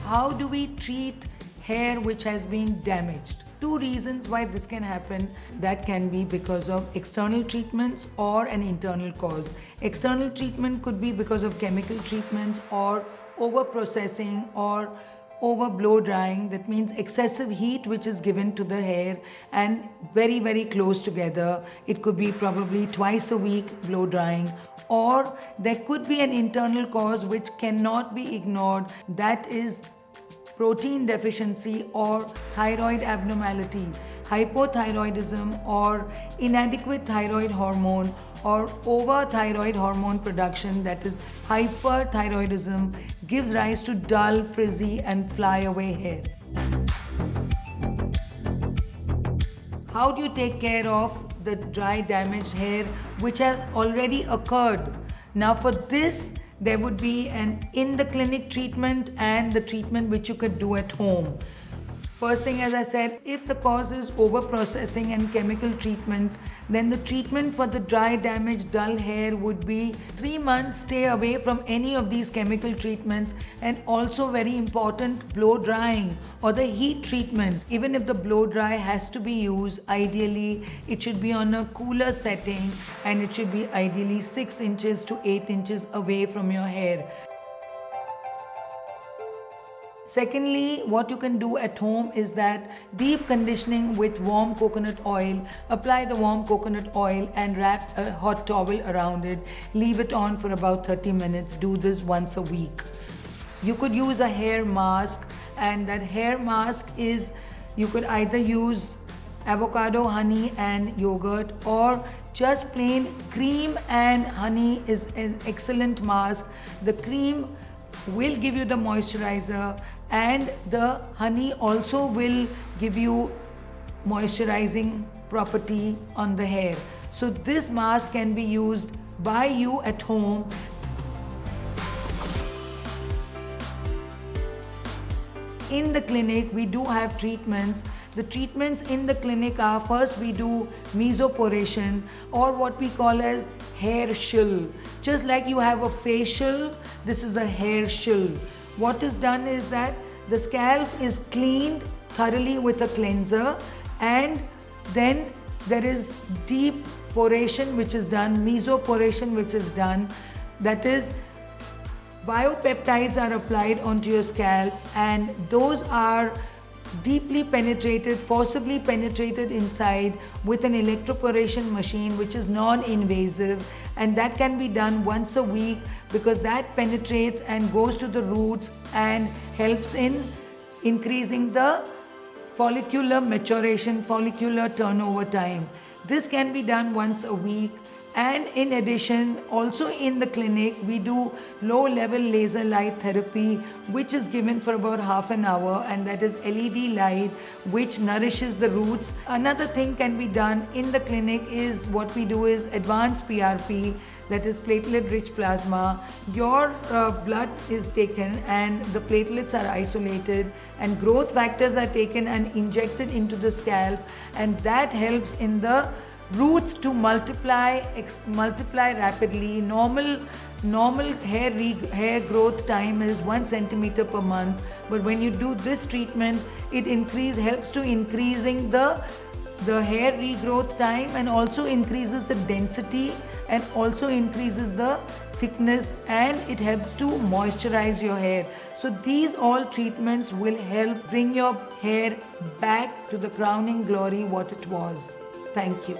how do we treat hair which has been damaged? Two reasons why this can happen. That can be because of external treatments or an internal cause. External treatment could be because of chemical treatments or over processing or over blow drying. That means excessive heat which is given to the hair and very close together. It could be probably twice a week blow drying, or there could be an internal cause which cannot be ignored. That is protein deficiency or thyroid abnormality, hypothyroidism or inadequate thyroid hormone or overthyroid hormone production, that is hyperthyroidism, gives rise to dull, frizzy and flyaway hair. How do you take care of the dry, damaged hair which has already occurred? Now for this, there would be an in-the-clinic treatment and the treatment which you could do at home. First thing, as I said, if the cause is over-processing and chemical treatment, then the treatment for the dry, damaged, dull hair would be 3 months stay away from any of these chemical treatments, and also very important, blow drying or the heat treatment. Even if the blow dry has to be used, ideally it should be on a cooler setting and it should be ideally 6 inches to 8 inches away from your hair. Secondly, what you can do at home is that deep conditioning with warm coconut oil. Apply the warm coconut oil and wrap a hot towel around it. Leave it on for about 30 minutes. Do this once a week. You could use a hair mask, and that hair mask is, you could either use avocado, honey and yogurt, or just plain cream and honey is an excellent mask. The cream will give you the moisturizer and the honey also will give you moisturizing property on the hair. So this mask can be used by you at home. In the clinic, we do have treatments. The treatments in the clinic are, first we do mesoporation, or what we call as hair shill. Just like you have a facial, this is a hair shill. What is done is that the scalp is cleaned thoroughly with a cleanser, and then there is deep poration which is done, mesoporation which is done. That is, biopeptides are applied onto your scalp, and those are deeply penetrated, forcibly penetrated inside with an electroporation machine which is non-invasive, and that can be done once a week because that penetrates and goes to the roots and helps in increasing the follicular maturation, follicular turnover time. This can be done once a week. And in addition, also in the clinic, we do low-level laser light therapy, which is given for about half an hour, and that is LED light, which nourishes the roots. Another thing can be done in the clinic is, what we do is advanced PRP, that is platelet-rich plasma. Your blood is taken and the platelets are isolated, and growth factors are taken and injected into the scalp, and that helps in the roots to multiply rapidly. Normal hair growth time is 1 centimeter per month, but when you do this treatment, it helps to increasing the hair regrowth time, and also increases the density and also increases the thickness, and it helps to moisturize your hair. So these all treatments will help bring your hair back to the crowning glory what it was. Thank you.